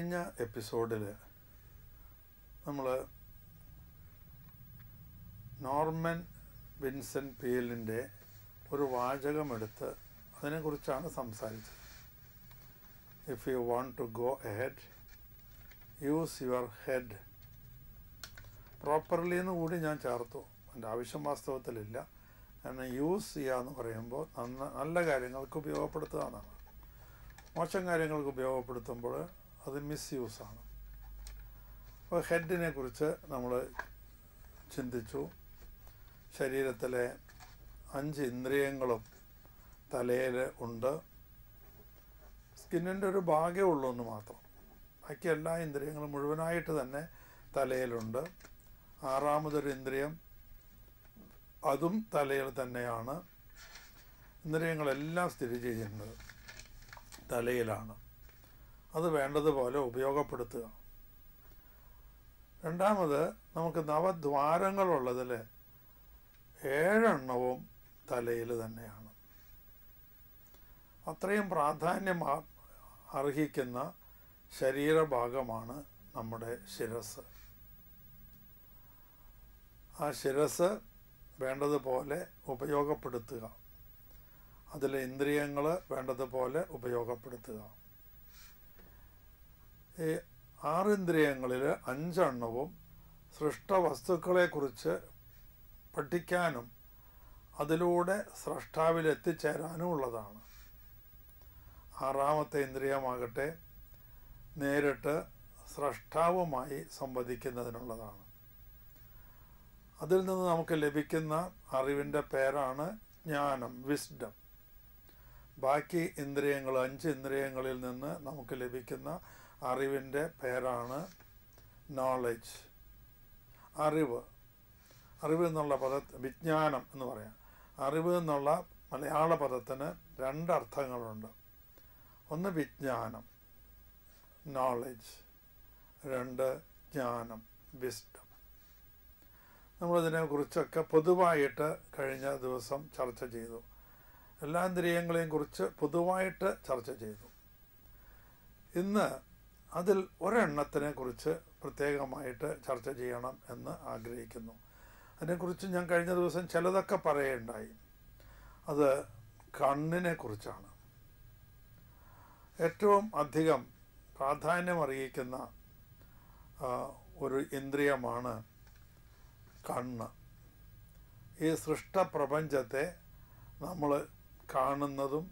കഴിഞ്ഞ എപ്പിസോഡിൽ നമ്മൾ നോർമൻ വിൻസെൻ്റ് പീലിൻ്റെ ഒരു വാചകമെടുത്ത് അതിനെക്കുറിച്ചാണ് സംസാരിച്ചത്. If you want to go ahead, use your head. Properly എന്ന് കൂടി ഞാൻ ചേർത്തു. എൻ്റെ ആവശ്യം വാസ്തവത്തിലില്ല. കാരണം യൂസ് ചെയ്യുക എന്ന് പറയുമ്പോൾ നല്ല കാര്യങ്ങൾക്ക് ഉപയോഗപ്പെടുത്തുക എന്നാണ്. മോശം കാര്യങ്ങൾക്ക് ഉപയോഗപ്പെടുത്തുമ്പോൾ അത് മിസ്യൂസാണ്. അപ്പോൾ ഹെഡിനെ കുറിച്ച് നമ്മൾ ചിന്തിച്ചു. ശരീരത്തിലെ 5 ഇന്ദ്രിയങ്ങളും തലയിൽ ഉണ്ട്. സ്കിന്നിൻ്റെ ഒരു ഭാഗമേ ഉള്ളൂ എന്ന് മാത്രം. ബാക്കി എല്ലാ ഇന്ദ്രിയങ്ങളും മുഴുവനായിട്ട് തന്നെ തലയിലുണ്ട്. 6ാമതൊരു ഇന്ദ്രിയം, അതും തലയിൽ തന്നെയാണ്. ഇന്ദ്രിയങ്ങളെല്ലാം സ്ഥിതി ചെയ്യുന്നത് തലയിലാണ്. അത് വേണ്ടതുപോലെ ഉപയോഗപ്പെടുത്തുക. രണ്ടാമത്, നമുക്ക് 9 ദ്വാരങ്ങളുള്ളതിൽ 7 തലയിൽ തന്നെയാണ്. അത്രയും പ്രാധാന്യം അർഹിക്കുന്ന ശരീരഭാഗമാണ് നമ്മുടെ ശിരസ്. ആ ശിരസ് വേണ്ടതുപോലെ ഉപയോഗപ്പെടുത്തുക. അതിലെ ഇന്ദ്രിയങ്ങൾ വേണ്ടതുപോലെ ഉപയോഗപ്പെടുത്തുക. ഈ 6 ഇന്ദ്രിയങ്ങളിൽ 5 സൃഷ്ടവസ്തുക്കളെക്കുറിച്ച് പഠിക്കാനും അതിലൂടെ സ്രഷ്ടാവിലെത്തിച്ചേരാനും ഉള്ളതാണ്. 6ാമത്തെ ഇന്ദ്രിയമാകട്ടെ നേരിട്ട് സ്രഷ്ടാവുമായി സംവദിക്കുന്നതിനുള്ളതാണ്. അതിൽ നിന്ന് നമുക്ക് ലഭിക്കുന്ന അറിവിൻ്റെ പേരാണ് ജ്ഞാനം, വിസ്ഡം. ബാക്കി ഇന്ദ്രിയങ്ങൾ, 5 ഇന്ദ്രിയങ്ങളിൽ നിന്ന് നമുക്ക് ലഭിക്കുന്ന അറിവിൻ്റെ പേരാണ് നോളജ്, അറിവ്. അറിവ് എന്നുള്ള വിജ്ഞാനം എന്ന് പറയാം. അറിവ് എന്നുള്ള മലയാള പദത്തിന് 2 അർത്ഥങ്ങളുണ്ട്. ഒന്ന് വിജ്ഞാനം, നോളജ്. 2 ജ്ഞാനം, വിസ്ഡം. നമ്മളിതിനെക്കുറിച്ചൊക്കെ പൊതുവായിട്ട് കഴിഞ്ഞ ദിവസം ചർച്ച ചെയ്തു. എല്ലാ ഇന്ദ്രിയങ്ങളെയും കുറിച്ച് പൊതുവായിട്ട് ചർച്ച ചെയ്തു. ഇന്ന് അതിൽ ഒരെണ്ണത്തിനെ കുറിച്ച് പ്രത്യേകമായിട്ട് ചർച്ച ചെയ്യണം എന്ന് ആഗ്രഹിക്കുന്നു. അതിനെക്കുറിച്ച് ഞാൻ കഴിഞ്ഞ ദിവസം ചിലതൊക്കെ പറയുകയുണ്ടായി. അത് കണ്ണിനെ കുറിച്ചാണ്. ഏറ്റവും അധികം പ്രാധാന്യമർഹിക്കുന്ന ഒരു ഇന്ദ്രിയമാണ് കണ്ണ്. ഈ സൃഷ്ടപ്രപഞ്ചത്തെ നമ്മൾ കാണുന്നതും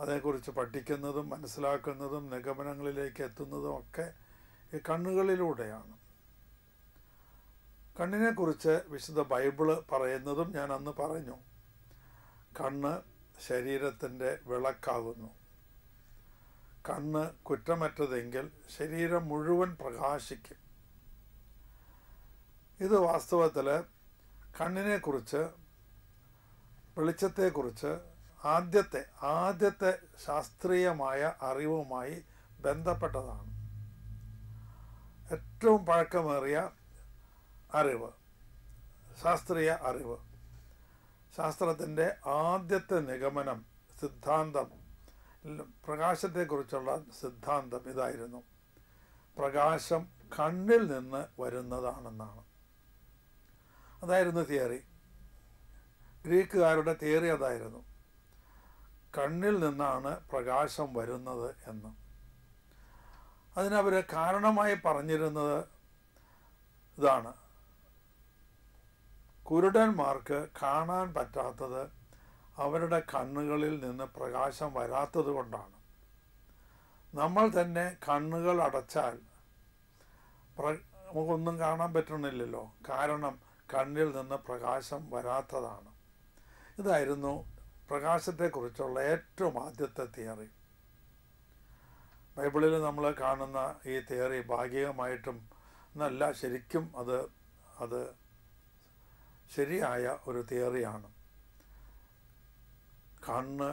അതേക്കുറിച്ച് പഠിക്കുന്നതും മനസ്സിലാക്കുന്നതും നിഗമനങ്ങളിലേക്ക് എത്തുന്നതും ഒക്കെ ഈ കണ്ണുകളിലൂടെയാണ്. കണ്ണിനെക്കുറിച്ച് വിശുദ്ധ ബൈബിള് പറയുന്നതും ഞാൻ അന്ന് പറഞ്ഞു. കണ്ണ് ശരീരത്തിൻ്റെ വിളക്കാകുന്നു. കണ്ണ് കുറ്റമറ്റതെങ്കിൽ ശരീരം മുഴുവൻ പ്രകാശിക്കും. ഇത് വാസ്തവത്തിൽ കണ്ണിനെക്കുറിച്ച്, വെളിച്ചത്തെക്കുറിച്ച് ആദ്യത്തെ ശാസ്ത്രീയമായ അറിവുമായി ബന്ധപ്പെട്ടതാണ്. ഏറ്റവും പഴക്കമേറിയ അറിവ്, ശാസ്ത്രീയ അറിവ്. ശാസ്ത്രത്തിൻ്റെ ആദ്യത്തെ നിഗമനം, സിദ്ധാന്തം, പ്രകാശത്തെക്കുറിച്ചുള്ള സിദ്ധാന്തം ഇതായിരുന്നു: പ്രകാശം കണ്ണിൽ നിന്ന് വരുന്നതാണെന്നാണ്. അതായിരുന്നു തിയറി. ഗ്രീക്കുകാരുടെ തിയറി അതായിരുന്നു. കണ്ണിൽ നിന്നാണ് പ്രകാശം വരുന്നത് എന്ന്. അതിനവർ കാരണമായി പറഞ്ഞിരുന്നത് ഇതാണ്: കുരുടന്മാർക്ക് കാണാൻ പറ്റാത്തത് അവരുടെ കണ്ണുകളിൽ നിന്ന് പ്രകാശം വരാത്തത് കൊണ്ടാണ്. നമ്മൾ തന്നെ കണ്ണുകൾ അടച്ചാൽ നമുക്കൊന്നും കാണാൻ പറ്റണില്ലല്ലോ. കാരണം കണ്ണിൽ നിന്ന് പ്രകാശം വരാത്തതാണ്. ഇതായിരുന്നു പ്രകാശത്തെക്കുറിച്ചുള്ള ഏറ്റവും ആദ്യത്തെ തിയറി. ബൈബിളിൽ നമ്മൾ കാണുന്ന ഈ തിയറി ഭാഗികമായിട്ടും എന്നല്ല, ശരിക്കും അത് ശരിയായ ഒരു തിയറിയാണ്. കണ്ണ്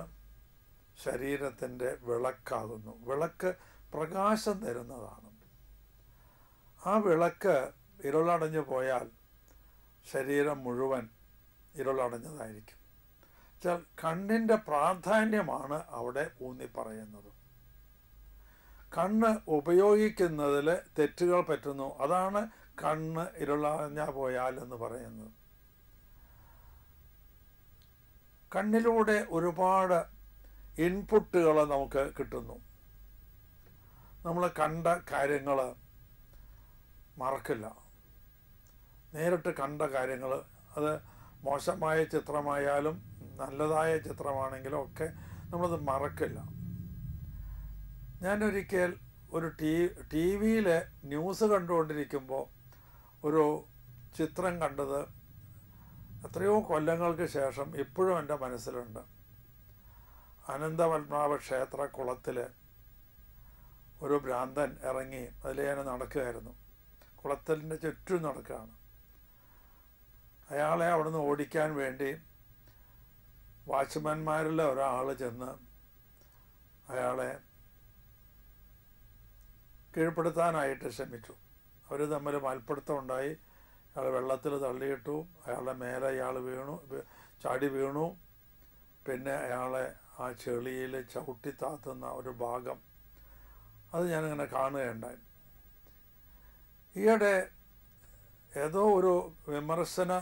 ശരീരത്തിൻ്റെ വിളക്കാകുന്നു. വിളക്ക് പ്രകാശം തരുന്നതാണ്. ആ വിളക്ക് ഇരുളടഞ്ഞു പോയാൽ ശരീരം മുഴുവൻ ഇരുളടഞ്ഞതായിരിക്കും. കണ്ണിൻ്റെ പ്രാധാന്യമാണ് അവിടെ ഊന്നി പറയുന്നത്. കണ്ണ് ഉപയോഗിക്കുന്നതിൽ തെറ്റുകൾ പറ്റുന്നു. അതാണ് കണ്ണ് ഇരുളഞ്ഞ പോയാൽ എന്ന് പറയുന്നത്. കണ്ണിലൂടെ ഒരുപാട് ഇൻപുട്ടുകൾ നമുക്ക് കിട്ടുന്നു. നമ്മൾ കണ്ട കാര്യങ്ങൾ മറക്കില്ല. നേരിട്ട് കണ്ട കാര്യങ്ങൾ, അത് മോശമായ ചിത്രമായാലും നല്ലതായ ചിത്രമാണെങ്കിലും ഒക്കെ നമ്മളത് മറക്കില്ല. ഞാനൊരിക്കൽ ഒരു ടി വിയിൽ ന്യൂസ് കണ്ടുകൊണ്ടിരിക്കുമ്പോൾ ഒരു ചിത്രം കണ്ടത് എത്രയോ കൊല്ലങ്ങൾക്ക് ശേഷം ഇപ്പോഴും എൻ്റെ മനസ്സിലുണ്ട്. അനന്തപത്മനാഭ ക്ഷേത്ര കുളത്തിൽ ഒരു ഭ്രാന്തൻ ഇറങ്ങി അതിലേനെ നടക്കുകയായിരുന്നു. കുളത്തിൻ്റെ ചുറ്റും നടക്കുകയാണ്. അയാളെ അവിടുന്ന് ഓടിക്കാൻ വേണ്ടി വാച്ച്മാൻമാരിൽ ഒരാൾ ചെന്ന് അയാളെ കീഴ്പ്പെടുത്താനായിട്ട് ശ്രമിച്ചു. അവർ തമ്മിൽ മൽപ്പിടുത്തം ഉണ്ടായി. അയാൾ വെള്ളത്തിൽ തള്ളിയിട്ടു. അയാളുടെ മേലെ ഇയാൾ ചാടി വീണു. പിന്നെ അയാളെ ആ ചെളിയിൽ ചവിട്ടി താത്തുന്ന ഒരു ഭാഗം അത് ഞാനിങ്ങനെ കാണുകയുണ്ടായി. ഈയിടെ ഏതോ ഒരു വിമർശന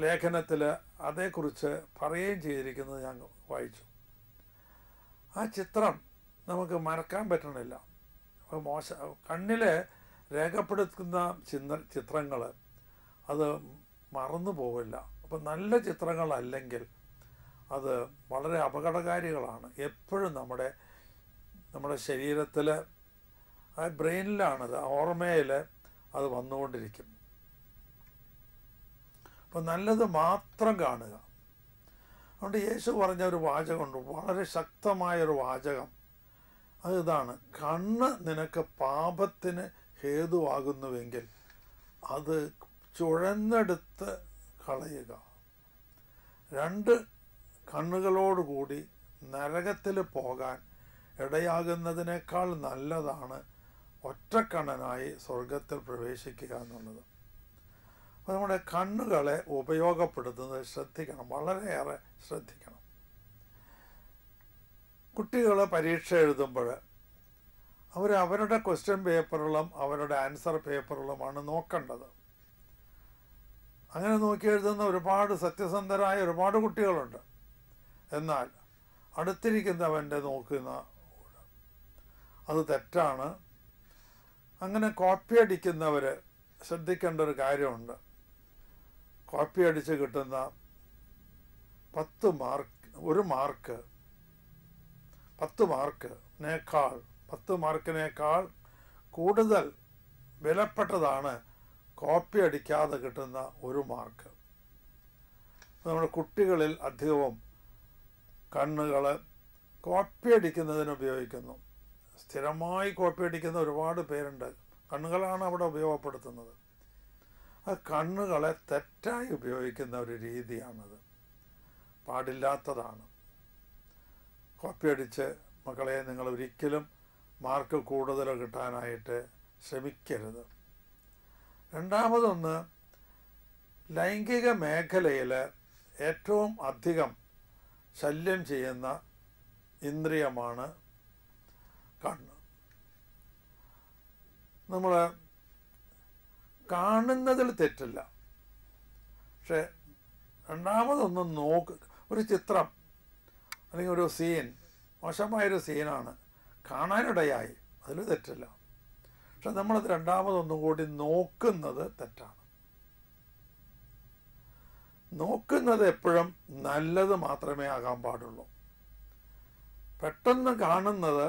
ലേഖനത്തിൽ അതേക്കുറിച്ച് പറയുകയും ചെയ്തിരിക്കുന്നത് ഞാൻ വായിച്ചു. ആ ചിത്രം നമുക്ക് മറക്കാൻ പറ്റണില്ല. കണ്ണിൽ രേഖപ്പെടുത്തുന്ന ചിത്രങ്ങൾ അത് മറന്നു പോവില്ല. അപ്പം നല്ല ചിത്രങ്ങളല്ലെങ്കിൽ അത് വളരെ അപകടകാരികളാണ്. എപ്പോഴും നമ്മുടെ ശരീരത്തിൽ, ആ ബ്രെയിനിലാണത്, ഓർമ്മയിൽ അത് വന്നുകൊണ്ടിരിക്കും. അപ്പം നല്ലത് മാത്രം കാണുക. അതുകൊണ്ട് യേശു പറഞ്ഞ ഒരു വാചകമുണ്ട്, വളരെ ശക്തമായൊരു വാചകം. അതിതാണ്: കണ്ണ് നിനക്ക് പാപത്തിന് ഹേതുവാകുന്നുവെങ്കിൽ അത് ചുഴന്നെടുത്ത് കളയുക. രണ്ട് കണ്ണുകളോടുകൂടി നരകത്തിൽ പോകാൻ ഇടയാകുന്നതിനേക്കാൾ നല്ലതാണ് ഒറ്റക്കണ്ണനായി സ്വർഗത്തിൽ പ്രവേശിക്കുക എന്നുള്ളത്. അപ്പോൾ നമ്മുടെ കണ്ണുകളെ ഉപയോഗപ്പെടുത്തുന്നത് ശ്രദ്ധിക്കണം, വളരെയേറെ ശ്രദ്ധിക്കണം. കുട്ടികൾ പരീക്ഷ എഴുതുമ്പോൾ അവരുടെ ക്വസ്റ്റ്യൻ പേപ്പറുകളും അവരുടെ ആൻസർ പേപ്പറുകളുമാണ് നോക്കേണ്ടത്. അങ്ങനെ നോക്കി എഴുതുന്ന ഒരുപാട് സത്യസന്ധരായ ഒരുപാട് കുട്ടികളുണ്ട്. എന്നാൽ അടുത്തിരിക്കുന്നവൻ്റെ നോക്കുന്ന അത് തെറ്റാണ്. അങ്ങനെ കോപ്പി അടിക്കുന്നവർ ശ്രദ്ധിക്കേണ്ട ഒരു കാര്യമുണ്ട്. കോപ്പി അടിച്ച് കിട്ടുന്ന 10 മാർക്കിനേക്കാൾ കൂടുതൽ വിലപ്പെട്ടതാണ് കോപ്പി അടിക്കാതെ കിട്ടുന്ന 1 മാർക്ക്. നമ്മുടെ കുട്ടികളിൽ അധികവും കണ്ണുകൾ കോപ്പി അടിക്കുന്നതിന് ഉപയോഗിക്കുന്നു. സ്ഥിരമായി കോപ്പി അടിക്കുന്ന ഒരുപാട് പേരുണ്ട്. കണ്ണുകളാണ് അവിടെ ഉപയോഗപ്പെടുത്തുന്നത്. ആ കണ്ണുകളെ തെറ്റായി ഉപയോഗിക്കുന്ന ഒരു രീതിയാണത്. പാടില്ലാത്തതാണ്. കോപ്പി അടിച്ച് മക്കളെ നിങ്ങൾ ഒരിക്കലും മാർക്ക് കൂടുതൽ കിട്ടാനായിട്ട് ശ്രമിക്കരുത്. രണ്ടാമതൊന്ന്, ലൈംഗിക മേഖലയിൽ ഏറ്റവും അധികം ശല്യം ചെയ്യുന്ന ഇന്ദ്രിയമാണ് കണ്ണ്. നമ്മൾ കാണുന്നതിൽ തെറ്റില്ല, പക്ഷെ രണ്ടാമതൊന്ന് ഒരു ചിത്രം അല്ലെങ്കിൽ ഒരു സീൻ മോശമായൊരു സീനാണ്, കാണാനിടയായി, അതിൽ തെറ്റില്ല. പക്ഷെ നമ്മളത് രണ്ടാമതൊന്നും കൂടി നോക്കുന്നത് തെറ്റാണ്. നോക്കുന്നത് എപ്പോഴും നല്ലത് മാത്രമേ ആകാൻ പാടുള്ളൂ. പെട്ടെന്ന് കാണുന്നത്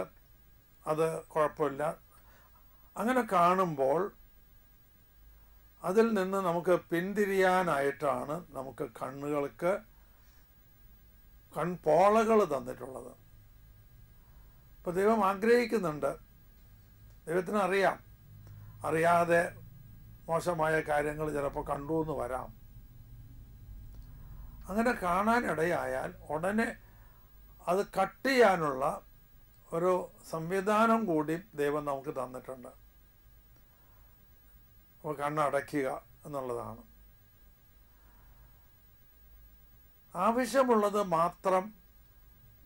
അത് കുഴപ്പമില്ല. അങ്ങനെ കാണുമ്പോൾ അതിൽ നിന്ന് നമുക്ക് പിന്തിരിയാനായിട്ടാണ് നമുക്ക് കണ്ണുകൾക്ക് കൺപോളകൾ തന്നിട്ടുള്ളത്. ഇപ്പോൾ ദൈവം ആഗ്രഹിക്കുന്നുണ്ട്, ദൈവത്തിന് അറിയാതെ മോശമായ കാര്യങ്ങൾ ചിലപ്പോൾ കണ്ടു എന്ന് വരാം. അങ്ങനെ കാണാനിടയായാൽ ഉടനെ അത് കട്ട് ചെയ്യാനുള്ള ഒരു സംവിധാനം കൂടി ദൈവം നമുക്ക് തന്നിട്ടുണ്ട്. അപ്പോൾ കണ്ണടയ്ക്കുക എന്നുള്ളതാണ്. ആവശ്യമുള്ളത് മാത്രം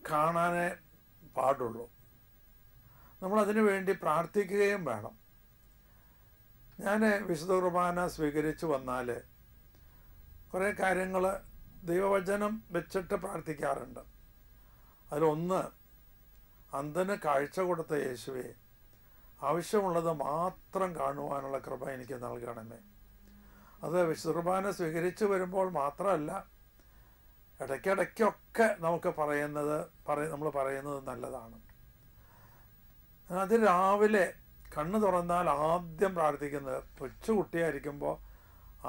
കാണാനേ പാടുള്ളൂ. നമ്മളതിനു വേണ്ടി പ്രാർത്ഥിക്കുകയും വേണം. ഞാൻ വിശുദ്ധ കുർബാന സ്വീകരിച്ചു വന്നാൽ കുറേ കാര്യങ്ങൾ ദൈവവചനം വെച്ചിട്ട് പ്രാർത്ഥിക്കാറുണ്ട്. അതിലൊന്ന്, അന്ധന് കാഴ്ച കൊടുത്ത യേശുവേ, ആവശ്യമുള്ളത് മാത്രം കാണുവാനുള്ള കൃപ എനിക്ക് നൽകണമേ. അത് വിശുദ്ധ കുർബാന സ്വീകരിച്ചു വരുമ്പോൾ മാത്രമല്ല, ഇടയ്ക്കിടയ്ക്കൊക്കെ നമുക്ക് നമ്മൾ പറയുന്നത് നല്ലതാണ്. അത് രാവിലെ കണ്ണ് തുറന്നാൽ ആദ്യം പ്രാർത്ഥിക്കുന്നത് കൊച്ചുകുട്ടിയായിരിക്കുമ്പോൾ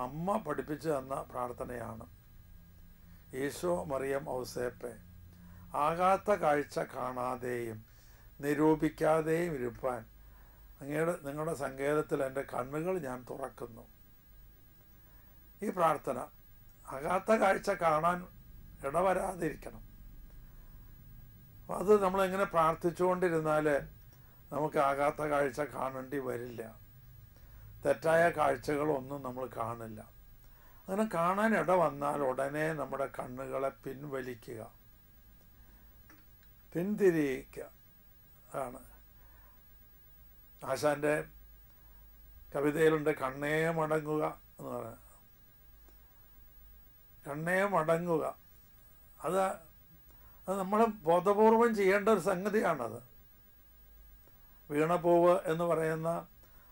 അമ്മ പഠിപ്പിച്ചു തന്ന പ്രാർത്ഥനയാണ്. ഈശോ മറിയം ഔസേപ്പെ, ആകാത്ത കാഴ്ച കാണാതെയും നിരൂപിക്കാതെയും ഇരുപ്പാൻ നിങ്ങളുടെ സങ്കേതത്തിൽ എൻ്റെ കണ്ണുകൾ ഞാൻ തുറക്കുന്നു. ഈ പ്രാർത്ഥന ആകാത്ത കാഴ്ച കാണാൻ ഇടവരാതിരിക്കണം. അത് നമ്മളെങ്ങനെ പ്രാർത്ഥിച്ചുകൊണ്ടിരുന്നാൽ നമുക്ക് ആകാത്ത കാഴ്ച കാണേണ്ടി വരില്ല. തെറ്റായ കാഴ്ചകളൊന്നും നമ്മൾ കാണില്ല. അങ്ങനെ കാണാൻ ഇട വന്നാൽ ഉടനെ നമ്മുടെ കണ്ണുകളെ പിൻവലിക്കുക, പിന്തിരിയിക്കുക ആണ്. ആശാൻ്റെ കവിതയിലുണ്ട് കണ്ണേ മടങ്ങുക എന്ന് പറയുന്നത്. കണ്ണേ മടങ്ങുക, അത് നമ്മൾ ബോധപൂർവം ചെയ്യേണ്ട ഒരു സംഗതിയാണത്. വീണപ്പൂവ് എന്ന് പറയുന്ന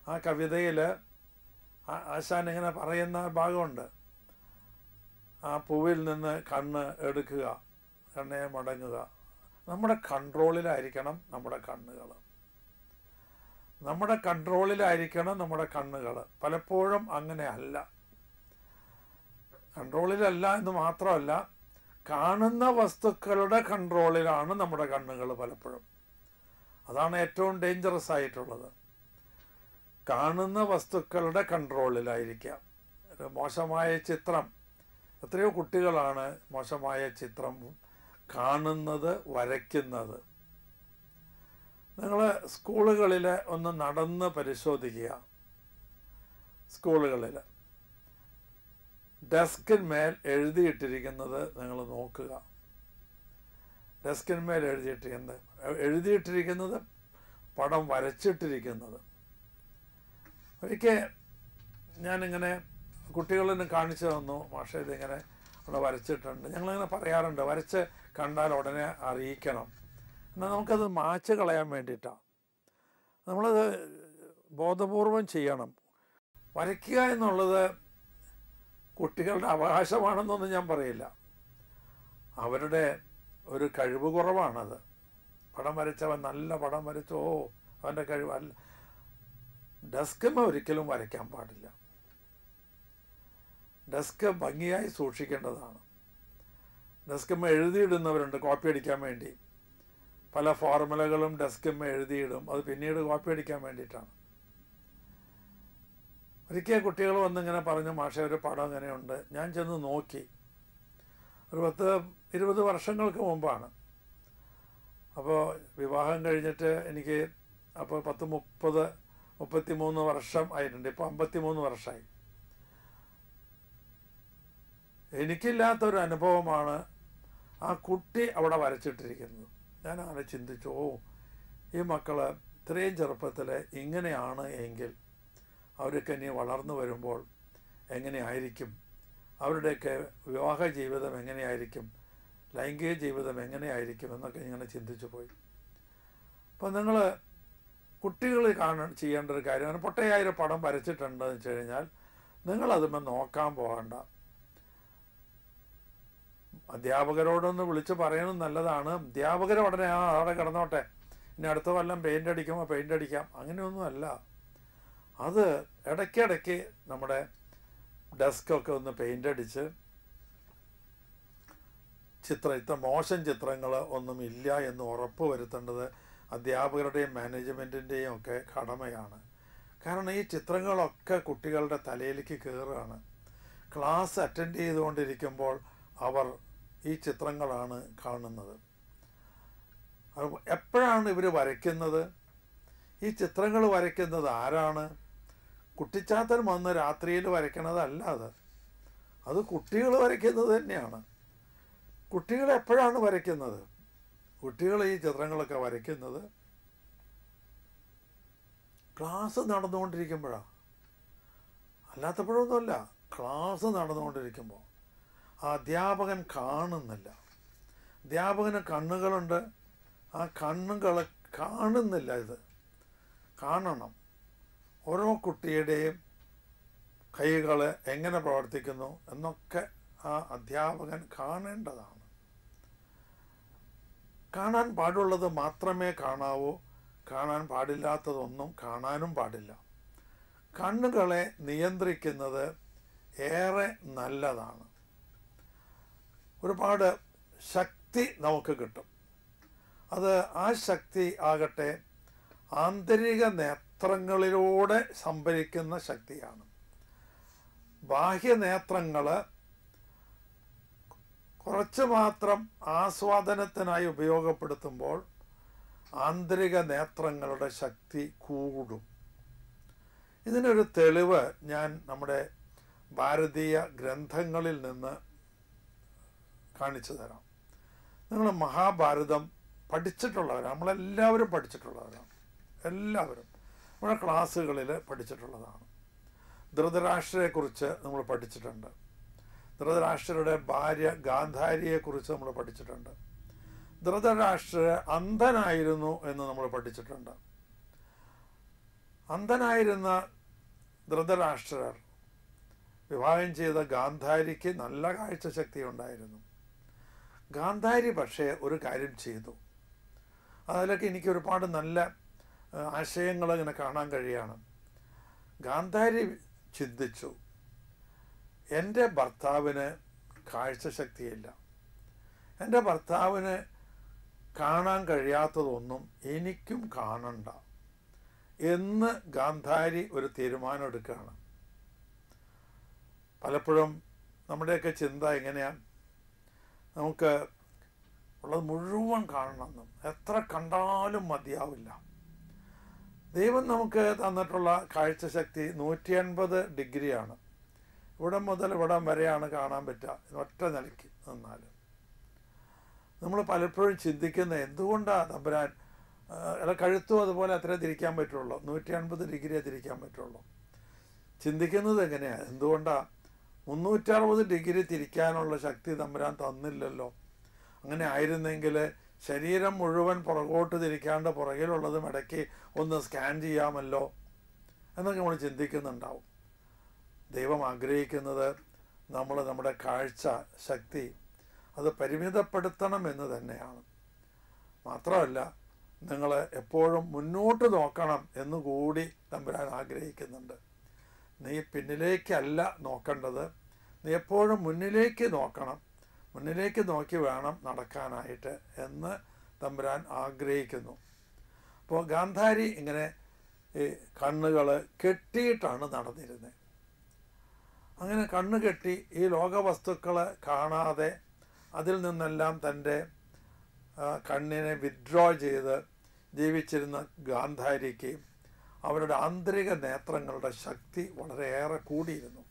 ആ കവിതയിൽ ആശാൻ ഇങ്ങനെ പറയുന്ന ഭാഗമുണ്ട്. ആ പൂവിൽ നിന്ന് കണ്ണ് എടുക്കുക, കണ്ണേ മടങ്ങുക. നമ്മുടെ കൺട്രോളിലായിരിക്കണം നമ്മുടെ കണ്ണുകൾ. നമ്മുടെ കൺട്രോളിലായിരിക്കണം നമ്മുടെ കണ്ണുകൾ. പലപ്പോഴും അങ്ങനെ അല്ല. കൺട്രോളിലല്ല എന്ന് മാത്രമല്ല, കാണുന്ന വസ്തുക്കളുടെ കൺട്രോളിലാണ് നമ്മുടെ കണ്ണുകൾ പലപ്പോഴും. അതാണ് ഏറ്റവും ഡേഞ്ചറസ് ആയിട്ടുള്ളത്. കാണുന്ന വസ്തുക്കളുടെ കൺട്രോളിലായിരിക്കാം. മോശമായ ചിത്രം, എത്രയോ കുട്ടികളാണ് മോശമായ ചിത്രം കാണുന്നത്, വരയ്ക്കുന്നത്. നിങ്ങൾ സ്കൂളുകളിൽ ഒന്ന് നടന്ന് പരിശോധിക്കുക. സ്കൂളുകളിൽ ഡെസ്കിന്മേൽ എഴുതിയിട്ടിരിക്കുന്നത് നിങ്ങൾ നോക്കുക. ഡെസ്കിന്മേൽ എഴുതിയിട്ടിരിക്കുന്നത് പടം വരച്ചിട്ടിരിക്കുന്നത്. ഒരിക്കൽ ഞാനിങ്ങനെ കുട്ടികളിന് കാണിച്ചു തന്നു, മാഷേ ഇതിങ്ങനെ അവിടെ വരച്ചിട്ടുണ്ട്. ഞങ്ങളിങ്ങനെ പറയാറുണ്ട്, വരച്ച് കണ്ടാൽ ഉടനെ അറിയിക്കണം. എന്നാൽ നമുക്കത് മായ്ച്ച് കളയാൻ വേണ്ടിയിട്ടാണ്. നമ്മളത് ബോധപൂർവം ചെയ്യണം. വരയ്ക്കുക എന്നുള്ളത് കുട്ടികളുടെ അവകാശമാണെന്നൊന്നും ഞാൻ പറയില്ല. അവരുടെ ഒരു കഴിവ് കുറവാണത്. പടം വരച്ചവൻ നല്ല പടം വരച്ചോ, അവൻ്റെ കഴിവല്ല. ഡെസ്കിന്മേൽ ഒരിക്കലും വരയ്ക്കാൻ പാടില്ല. ഡെസ്ക് ഭംഗിയായി സൂക്ഷിക്കേണ്ടതാണ്. ഡെസ്കിന്മേൽ എഴുതിയിടുന്നവരുണ്ട് കോപ്പി അടിക്കാൻ വേണ്ടി. പല ഫോർമുലകളും ഡെസ്കിന്മേൽ എഴുതിയിടും. അത് പിന്നീട് കോപ്പി അടിക്കാൻ വേണ്ടിയിട്ടാണ്. ഒരിക്കൽ കുട്ടികൾ വന്നിങ്ങനെ പറഞ്ഞു, മാഷേ ഒരു പടം ഇങ്ങനെയുണ്ട്. ഞാൻ ചെന്ന് നോക്കി. ഒരു 10-20 വർഷങ്ങൾക്ക് മുമ്പാണ്. അപ്പോൾ വിവാഹം കഴിഞ്ഞിട്ട് എനിക്ക് അപ്പോൾ 33 വർഷം ആയിട്ടുണ്ട്. ഇപ്പോൾ 53 വർഷമായി. എനിക്കില്ലാത്തൊരു അനുഭവമാണ് ആ കുട്ടി അവിടെ വരച്ചിട്ടിരിക്കുന്നത്. ഞാൻ അങ്ങനെ ചിന്തിച്ചു, ഈ മക്കൾ ഇത്രയും ചെറുപ്പത്തിൽ ഇങ്ങനെയാണ് എങ്കിൽ അവരൊക്കെ ഇനി വളർന്നു വരുമ്പോൾ എങ്ങനെയായിരിക്കും, അവരുടെയൊക്കെ വിവാഹ ജീവിതം എങ്ങനെയായിരിക്കും, ലൈംഗിക ജീവിതം എങ്ങനെയായിരിക്കും എന്നൊക്കെ ഇങ്ങനെ ചിന്തിച്ചു പോയി. അപ്പം നിങ്ങൾ കുട്ടികൾ ചെയ്യേണ്ട ഒരു കാര്യമാണ്, പൊട്ടയായൊരു പടം വരച്ചിട്ടുണ്ടെന്ന് വെച്ച് കഴിഞ്ഞാൽ നിങ്ങളതുമ്പോൾ നോക്കാൻ പോകണ്ട. അധ്യാപകരോടൊന്ന് വിളിച്ച് പറയുന്നത് നല്ലതാണ്. അധ്യാപകർ ഉടനെ അവിടെ കിടന്നോട്ടെ, ഇനി അടുത്ത കൊല്ലം പെയിൻ്റ് അടിക്കുമ്പോൾ പെയിൻ്റ് അടിക്കാം, അങ്ങനെയൊന്നുമല്ല. അത് ഇടയ്ക്കിടയ്ക്ക് നമ്മുടെ ഡെസ്കൊക്കെ ഒന്ന് പെയിൻ്റ് അടിച്ച് ഇത്ര മോശം ചിത്രങ്ങൾ ഒന്നും ഇല്ല എന്ന് ഉറപ്പ് വരുത്തേണ്ടത് അധ്യാപകരുടെയും മാനേജ്മെൻറ്റിൻ്റെയും ഒക്കെ കടമയാണ്. കാരണം ഈ ചിത്രങ്ങളൊക്കെ കുട്ടികളുടെ തലയിലേക്ക് കയറുകയാണ്. ക്ലാസ് അറ്റൻഡ് ചെയ്തുകൊണ്ടിരിക്കുമ്പോൾ അവർ ഈ ചിത്രങ്ങളാണ് കാണുന്നത്. എപ്പോഴാണ് ഇവർ വരയ്ക്കുന്നത്? ഈ ചിത്രങ്ങൾ വരയ്ക്കുന്നത് ആരാണ്? കുട്ടിച്ചാത്തൻ വന്ന് രാത്രിയിൽ വരയ്ക്കണതല്ല അത് കുട്ടികൾ വരയ്ക്കുന്നത് തന്നെയാണ്. കുട്ടികൾ എപ്പോഴാണ് വരയ്ക്കുന്നത്? കുട്ടികൾ ഈ ചിത്രങ്ങളൊക്കെ വരയ്ക്കുന്നത് ക്ലാസ് നടന്നുകൊണ്ടിരിക്കുമ്പോഴാണ്, അല്ലാത്തപ്പോഴൊന്നുമല്ല. ക്ലാസ് നടന്നുകൊണ്ടിരിക്കുമ്പോൾ ആ അധ്യാപകൻ കാണുന്നില്ല. അധ്യാപകന് കണ്ണുകളുണ്ട്, ആ കണ്ണുകൾ കാണുന്നില്ല. ഇത് കാണണം. ഓരോ കുട്ടിയുടെയും കൈകൾ എങ്ങനെ പ്രവർത്തിക്കുന്നു എന്നൊക്കെ ആ അധ്യാപകൻ കാണേണ്ടതാണ്. കാണാൻ പാടുള്ളത് മാത്രമേ കാണാവൂ, കാണാൻ പാടില്ലാത്തതൊന്നും കാണാനും പാടില്ല. കണ്ണുകളെ നിയന്ത്രിക്കുന്നത് ഏറെ നല്ലതാണ്. ഒരുപാട് ശക്തി നമുക്ക് കിട്ടും. അത് ആ ശക്തി ആകട്ടെ ആന്തരിക നേത്രങ്ങളിലൂടെ സംഭരിക്കുന്ന ശക്തിയാണ്. ബാഹ്യനേത്രങ്ങൾ കുറച്ച് മാത്രം ആസ്വാദനത്തിനായി ഉപയോഗപ്പെടുത്തുമ്പോൾ ആന്തരിക നേത്രങ്ങളുടെ ശക്തി കൂടും. ഇതിനൊരു തെളിവ് ഞാൻ നമ്മുടെ ഭാരതീയ ഗ്രന്ഥങ്ങളിൽ നിന്ന് കാണിച്ചു തരാം. നിങ്ങൾ മഹാഭാരതം പഠിച്ചിട്ടുള്ളവരാണ്, നമ്മളെല്ലാവരും പഠിച്ചിട്ടുള്ളവരാണ്. എല്ലാവരും നമ്മുടെ ക്ലാസ്സുകളിൽ പഠിച്ചിട്ടുള്ളതാണ്. ധൃതരാഷ്ട്രയെക്കുറിച്ച് നമ്മൾ പഠിച്ചിട്ടുണ്ട്. ധൃതരാഷ്ട്രയുടെ ഭാര്യ ഗാന്ധാരിയെക്കുറിച്ച് നമ്മൾ പഠിച്ചിട്ടുണ്ട്. ധൃതരാഷ്ട്ര അന്ധനായിരുന്നു എന്ന് നമ്മൾ പഠിച്ചിട്ടുണ്ട്. അന്ധനായിരുന്ന ധൃതരാഷ്ട്രർ വിവാഹം ചെയ്ത ഗാന്ധാരിക്ക് നല്ല കാഴ്ചശക്തി ഉണ്ടായിരുന്നു. ഗാന്ധാരി പക്ഷേ ഒരു കാര്യം ചെയ്തു. അതിലൊക്കെ എനിക്ക് ഒരുപാട് നല്ല ആശയങ്ങൾ ഇങ്ങനെ കാണാൻ കഴിയാണ്. ഗാന്ധാരി ചിന്തിച്ചു, എൻ്റെ ഭർത്താവിന് കാഴ്ചശക്തിയില്ല, എൻ്റെ ഭർത്താവിന് കാണാൻ കഴിയാത്തതൊന്നും എനിക്കും കാണണ്ട എന്ന് ഗാന്ധാരി ഒരു തീരുമാനം എടുക്കുകയാണ്. പലപ്പോഴും നമ്മുടെയൊക്കെ ചിന്ത എങ്ങനെയാണ്, നമുക്ക് ഉള്ളത് മുഴുവൻ കാണണമെന്നും എത്ര കണ്ടാലും മതിയാവില്ല. ദൈവം നമുക്ക് തന്നിട്ടുള്ള കാഴ്ചശക്തി 180 ഡിഗ്രിയാണ്. ഇവിടം മുതൽ ഇവിടം വരെയാണ് കാണാൻ പറ്റുക. ഒറ്റ നിലയ്ക്ക് നിന്നാൽ നമ്മൾ പലപ്പോഴും ചിന്തിക്കുന്ന എന്തുകൊണ്ടാണ് തമ്പുരാൻ കഴുത്തും അതുപോലെ അത്രേ തിരിക്കാൻ പറ്റുള്ളൂ, 180 ഡിഗ്രിയെ തിരിക്കാൻ പറ്റുള്ളൂ. ചിന്തിക്കുന്നത് എങ്ങനെയാണ്, എന്തുകൊണ്ടാണ് 360 ഡിഗ്രി തിരിക്കാനുള്ള ശക്തി തമ്പുരാൻ തന്നില്ലല്ലോ? അങ്ങനെ ആയിരുന്നെങ്കിൽ ശരീരം മുഴുവൻ പുറകോട്ട് തിരിക്കാണ്ട് പുറകിലുള്ളതും ഇടയ്ക്ക് ഒന്ന് സ്കാൻ ചെയ്യാമല്ലോ എന്നൊക്കെ നമ്മൾ ചിന്തിക്കുന്നുണ്ടാവും. ദൈവം ആഗ്രഹിക്കുന്നത് നമ്മൾ നമ്മുടെ കാഴ്ച ശക്തി അത് പരിമിതപ്പെടുത്തണം എന്ന് തന്നെയാണ്. മാത്രമല്ല, നിങ്ങൾ എപ്പോഴും മുന്നോട്ട് നോക്കണം എന്നുകൂടി തമ്പുരാൻ ആഗ്രഹിക്കുന്നുണ്ട്. നീ പിന്നിലേക്കല്ല നോക്കേണ്ടത്, നീ എപ്പോഴും മുന്നിലേക്ക് നോക്കണം, മുന്നിലേക്ക് നോക്കി വേണം നടക്കാനായിട്ട് എന്ന് തമ്പുരാൻ ആഗ്രഹിക്കുന്നു. അപ്പോൾ ഗാന്ധാരി ഇങ്ങനെ ഈ കണ്ണുകൾ കെട്ടിയിട്ടാണ് നടന്നിരുന്നത്. അങ്ങനെ കണ്ണ് കെട്ടി ഈ ലോകവസ്തുക്കളെ കാണാതെ അതിൽ നിന്നെല്ലാം തൻ്റെ കണ്ണിനെ വിത്ഡ്രോ ചെയ്ത് ജീവിച്ചിരുന്ന ഗാന്ധാരിക്ക് അവരുടെ ആന്തരിക നേത്രങ്ങളുടെ ശക്തി വളരെയേറെ കൂടിയിരുന്നു.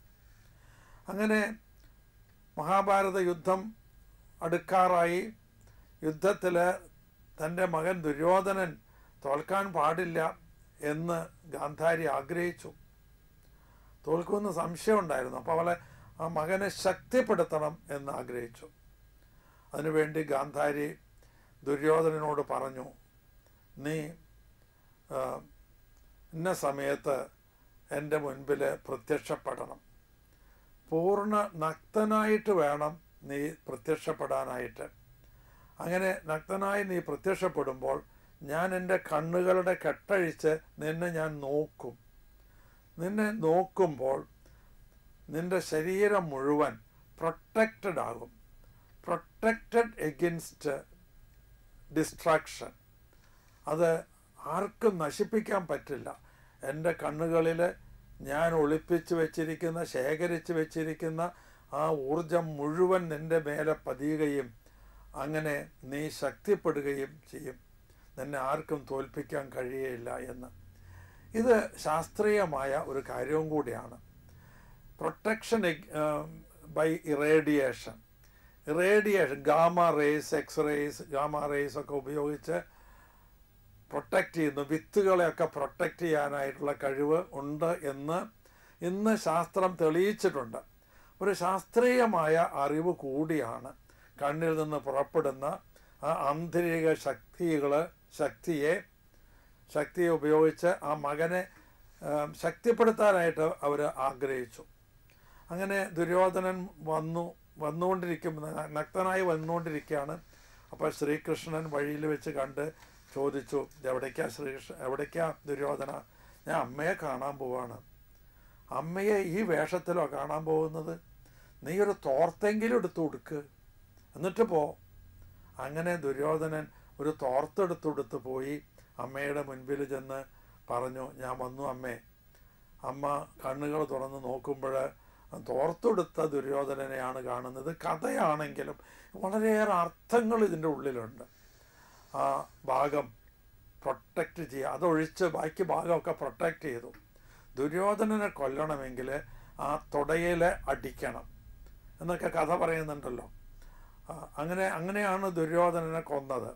അങ്ങനെ മഹാഭാരത യുദ്ധം അടുക്കാറായി. യുദ്ധത്തിൽ തൻ്റെ മകൻ ദുര്യോധനൻ തോൽക്കാൻ പാടില്ല എന്ന് ഗാന്ധാരി ആഗ്രഹിച്ചു. തോൽക്കുമെന്ന് സംശയമുണ്ടായിരുന്നു. അപ്പോൾ അവളെ ആ മകനെ ശക്തിപ്പെടുത്തണം എന്ന് ആഗ്രഹിച്ചു. അതിനുവേണ്ടി ഗാന്ധാരി ദുര്യോധനനോട് പറഞ്ഞു, നീ ഇന്ന സമയത്ത് എൻ്റെ മുൻപിൽ പ്രത്യക്ഷപ്പെടണം, പൂർണ്ണ നഗ്നനായിട്ട് വേണം നീ പ്രത്യക്ഷപ്പെടാനായിട്ട്. അങ്ങനെ നഗ്നനായി നീ പ്രത്യക്ഷപ്പെടുമ്പോൾ ഞാൻ എൻ്റെ കണ്ണുകളുടെ കെട്ടഴിച്ച് നിന്നെ ഞാൻ നോക്കും. നിന്നെ നോക്കുമ്പോൾ നിൻ്റെ ശരീരം മുഴുവൻ പ്രൊട്ടക്റ്റഡ് ആകും, പ്രൊട്ടക്റ്റഡ് എഗൻസ്റ്റ് ഡിസ്ട്രാക്ഷൻ. അത് ആർക്കും നശിപ്പിക്കാൻ പറ്റില്ല. എൻ്റെ കണ്ണുകളിൽ ഞാൻ ഒളിപ്പിച്ച് വെച്ചിരിക്കുന്ന, ശേഖരിച്ച് വെച്ചിരിക്കുന്ന ആ ഊർജം മുഴുവൻ നിൻ്റെ മേലെ പതിയുകയും അങ്ങനെ നീ ശക്തിപ്പെടുകയും ചെയ്യും. നിന്നെ ആർക്കും തോൽപ്പിക്കാൻ കഴിയുകയില്ല എന്ന്. ഇത് ശാസ്ത്രീയമായ ഒരു കാര്യവും കൂടിയാണ്. Protection by irradiation, gamma rays, X rays, gamma rays ഒക്കെ ഉപയോഗിച്ച് പ്രൊട്ടക്റ്റ് ചെയ്യുന്നു. വിത്തുകളെയൊക്കെ പ്രൊട്ടക്റ്റ് ചെയ്യാനായിട്ടുള്ള കഴിവ് ഉണ്ട് എന്ന് ഇന്ന് ശാസ്ത്രം തെളിയിച്ചിട്ടുണ്ട്. ഒരു ശാസ്ത്രീയമായ അറിവ് കൂടിയാണ് കണ്ണിൽ നിന്ന് പുറപ്പെടുന്ന ആ ആന്തരിക ശക്തിയെ ഉപയോഗിച്ച് ആ മകനെ ശക്തിപ്പെടുത്താനായിട്ട് അവർ ആഗ്രഹിച്ചു. അങ്ങനെ ദുര്യോധനൻ നഗ്നനായി വന്നുകൊണ്ടിരിക്കുകയാണ്. അപ്പോൾ ശ്രീകൃഷ്ണൻ വഴിയിൽ വെച്ച് കണ്ട് ചോദിച്ചു, എവിടേക്കാ ദുര്യോധന? ഞാൻ അമ്മയെ കാണാൻ പോവാണ്. അമ്മയെ ഈ വേഷത്തിലോ കാണാൻ പോകുന്നത്? നീ ഒരു തോർത്തെങ്കിലും എടുത്തു കൊടുക്ക്, എന്നിട്ട് പോ. അങ്ങനെ ദുര്യോധനൻ ഒരു തോർത്തെടുത്തു പോയി അമ്മയുടെ മുൻപിൽ ചെന്ന് പറഞ്ഞു, ഞാൻ വന്നു അമ്മേ. അമ്മ കണ്ണുകൾ തുറന്ന് നോക്കുമ്പോൾ തോർത്തെടുത്ത ദുര്യോധനനെയാണ് കാണുന്നത്. കഥയാണെങ്കിലും വളരെയേറെ അർത്ഥങ്ങൾ ഇതിൻ്റെ ഉള്ളിലുണ്ട്. ആ ഭാഗം പ്രൊട്ടക്റ്റ് ചെയ്യുക, അതൊഴിച്ച് ബാക്കി ഭാഗമൊക്കെ പ്രൊട്ടക്റ്റ് ചെയ്തു. ദുര്യോധനനെ കൊല്ലണമെങ്കിൽ ആ തുടയിൽ അടിക്കണം എന്നൊക്കെ കഥ പറയുന്നുണ്ടല്ലോ. അങ്ങനെയാണ് ദുര്യോധനനെ കൊന്നത്.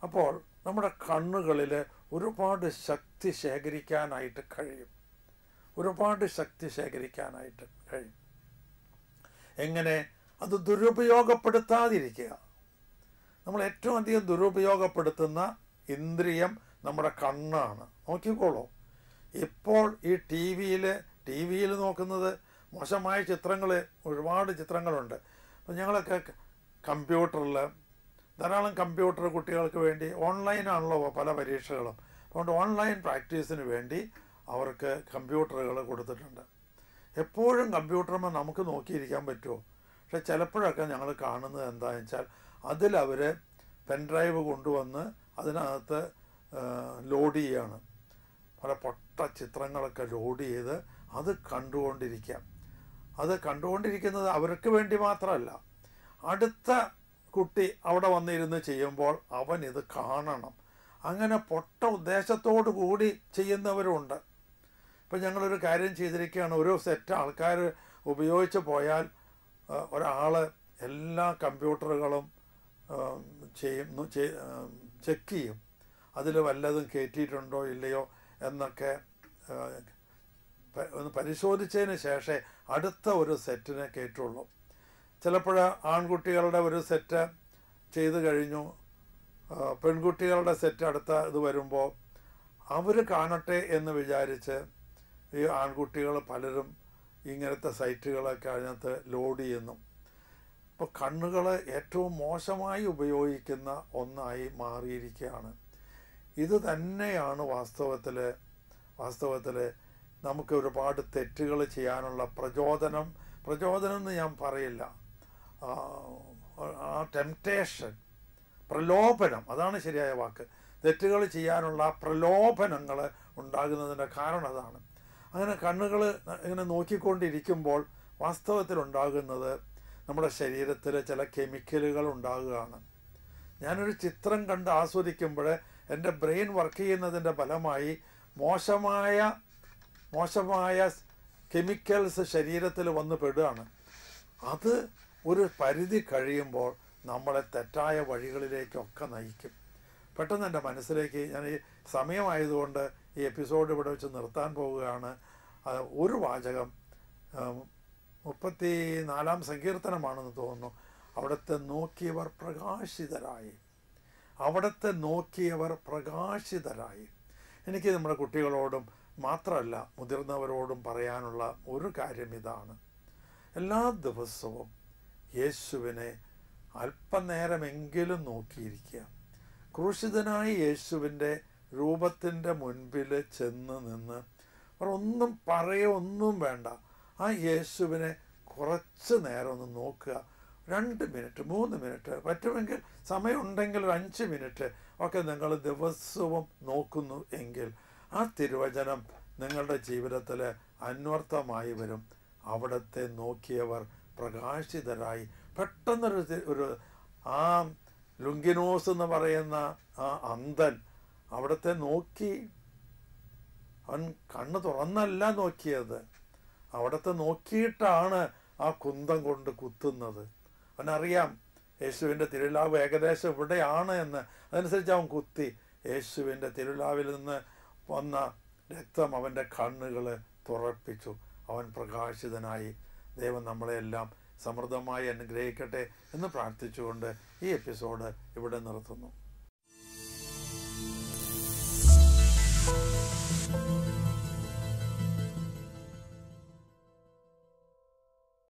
അപ്പോൾ നമ്മുടെ കണ്ണുകളിൽ ഒരുപാട് ശക്തി ശേഖരിക്കാനായിട്ട് കഴിയും. എങ്ങനെ? അത് ദുരുപയോഗപ്പെടുത്താതിരിക്കുക. നമ്മൾ ഏറ്റവും അധികം ദുരുപയോഗപ്പെടുത്തുന്ന ഇന്ദ്രിയം നമ്മുടെ കണ്ണാണ്. നോക്കിക്കോളൂ. ഇപ്പോൾ ഈ ടി വിയിൽ നോക്കുന്നത് മോശമായ ചിത്രങ്ങൾ, ഒരുപാട് ചിത്രങ്ങളുണ്ട്. അപ്പം ഞങ്ങളൊക്കെ കമ്പ്യൂട്ടറിൽ ധാരാളം കമ്പ്യൂട്ടർ കുട്ടികൾക്ക് വേണ്ടി ഓൺലൈനാണല്ലോ പല പരീക്ഷകളും. അതുകൊണ്ട് ഓൺലൈൻ പ്രാക്ടീസിന് വേണ്ടി അവർക്ക് കമ്പ്യൂട്ടറുകൾ കൊടുത്തിട്ടുണ്ട്. എപ്പോഴും കമ്പ്യൂട്ടറുമ്പോൾ നമുക്ക് നോക്കിയിരിക്കാൻ പറ്റുമോ? പക്ഷെ ചിലപ്പോഴൊക്കെ ഞങ്ങൾ കാണുന്നത് എന്താണെന്ന് വെച്ചാൽ അതിലവർ പെൻഡ്രൈവ് കൊണ്ടുവന്ന് അതിനകത്ത് ലോഡ് ചെയ്യുകയാണ്. പല പൊട്ട ചിത്രങ്ങളൊക്കെ ലോഡ് ചെയ്ത് അത് കണ്ടുകൊണ്ടിരിക്കുന്നത് അവർക്ക് വേണ്ടി മാത്രമല്ല, അടുത്ത കുട്ടി അവിടെ വന്നിരുന്ന് ചെയ്യുമ്പോൾ അവൻ ഇത് കാണണം. അങ്ങനെ പൊട്ട ഉദ്ദേശത്തോടു കൂടി ചെയ്യുന്നവരുണ്ട്. ഇപ്പം ഞങ്ങളൊരു കാര്യം ചെയ്തിരിക്കുകയാണ്. ഒരു സെറ്റ് ആൾക്കാർ ഉപയോഗിച്ച് പോയാൽ ഒരാൾ എല്ലാ കമ്പ്യൂട്ടറുകളും ചെക്ക് ചെയ്യും. അതിൽ വല്ലതും കയറ്റിയിട്ടുണ്ടോ ഇല്ലയോ എന്നൊക്കെ ഒന്ന് പരിശോധിച്ചതിന് ശേഷമേ അടുത്ത ഒരു സെറ്റിനെ കയറ്റുള്ളൂ. ചിലപ്പോൾ ആൺകുട്ടികളുടെ ഒരു സെറ്റ് ചെയ്ത് കഴിഞ്ഞു, പെൺകുട്ടികളുടെ സെറ്റ് അടുത്ത ഇത് വരുമ്പോൾ അവർ കാണട്ടെ എന്ന് വിചാരിച്ച് ഈ ആൺകുട്ടികൾ പലരും ഇങ്ങനത്തെ സൈറ്റുകളൊക്കെ അതിനകത്ത് ലോഡ് ചെയ്യുന്നു. അപ്പോൾ കണ്ണുകൾ ഏറ്റവും മോശമായി ഉപയോഗിക്കുന്ന ഒന്നായി മാറിയിരിക്കുകയാണ്. ഇത് തന്നെയാണ് വാസ്തവത്തിൽ നമുക്ക് ഒരുപാട് തെറ്റുകൾ ചെയ്യാനുള്ള പ്രചോദനം എന്ന് ഞാൻ പറയില്ല, ആ ടെംപ്റ്റേഷൻ, പ്രലോഭനം, അതാണ് ശരിയായ വാക്ക്. തെറ്റുകൾ ചെയ്യാനുള്ള പ്രലോഭനങ്ങൾ ഉണ്ടാകുന്നതിൻ്റെ കാരണം അതാണ്. അങ്ങനെ കണ്ണുകൾ ഇങ്ങനെ നോക്കിക്കൊണ്ടിരിക്കുമ്പോൾ വാസ്തവത്തിലുണ്ടാകുന്നത് നമ്മുടെ ശരീരത്തിൽ ചില കെമിക്കലുകൾ ഉണ്ടാകുകയാണ്. ഞാനൊരു ചിത്രം കണ്ട് ആസ്വദിക്കുമ്പോൾ എൻ്റെ ബ്രെയിൻ വർക്ക് ചെയ്യുന്നതിൻ്റെ ഫലമായി മോശമായ കെമിക്കൽസ് ശരീരത്തിൽ വന്ന് പെടുകയാണ്. അത് ഒരു പരിധി കഴിയുമ്പോൾ നമ്മളെ തെറ്റായ വഴികളിലേക്കൊക്കെ നയിക്കും. പെട്ടെന്ന് എൻ്റെ മനസ്സിലേക്ക്, ഞാൻ ഈ സമയമായതുകൊണ്ട് ഈ എപ്പിസോഡ് ഇവിടെ വെച്ച് നിർത്താൻ പോവുകയാണ്. ഒരു വാചകം 34-ാം സങ്കീർത്തനമാണെന്ന് തോന്നുന്നു. അവിടുത്തെ നോക്കിയവർ പ്രകാശിതരായി. എനിക്ക് നമ്മുടെ കുട്ടികളോടും മാത്രമല്ല മുതിർന്നവരോടും പറയാനുള്ള ഒരു കാര്യം ഇതാണ്. എല്ലാ ദിവസവും യേശുവിനെ അല്പനേരമെങ്കിലും നോക്കിയിരിക്കുക. ക്രൂശിതനായ യേശുവിൻ്റെ രൂപത്തിൻ്റെ മുൻപിൽ ചെന്ന് നിന്ന് ഒന്നും ഒന്നും വേണ്ട, ആ യേശുവിനെ കുറച്ച് നേരം ഒന്ന് നോക്കുക. 2 മിനിറ്റ് 3 മിനിറ്റ്, പറ്റുമെങ്കിൽ സമയമുണ്ടെങ്കിൽ ഒരു 5 മിനിറ്റ് ഒക്കെ നിങ്ങൾ ദിവസവും നോക്കുന്നു എങ്കിൽ ആ തിരുവചനം നിങ്ങളുടെ ജീവിതത്തിൽ അന്വർത്ഥമായി വരും. അവിടത്തെ നോക്കിയവർ പ്രകാശിതരായി. പെട്ടെന്നൊരു ആ ലുങ്കിനോസ് എന്ന് പറയുന്ന ആ അന്ധൻ അവിടത്തെ നോക്കി. അവൻ കണ്ണ് തുറന്നല്ല നോക്കിയത്, അവിടത്തെ നോക്കിയിട്ടാണ് ആ കുന്തം കൊണ്ട് കുത്തുന്നത്. അവനറിയാം യേശുവിൻ്റെ തിരുലാവ് ഏകദേശം ഇവിടെയാണ് എന്ന്. അതനുസരിച്ച് അവൻ കുത്തി. യേശുവിൻ്റെ തിരുലാവിൽ നിന്ന് വന്ന രക്തം അവൻ്റെ കണ്ണുകൾ തുറപ്പിച്ചു. അവൻ പ്രകാശിതനായി. ദൈവം നമ്മളെല്ലാം സമൃദ്ധമായി അനുഗ്രഹിക്കട്ടെ എന്ന് പ്രാർത്ഥിച്ചുകൊണ്ട് ഈ എപ്പിസോഡ് ഇവിടെ നിർത്തുന്നു.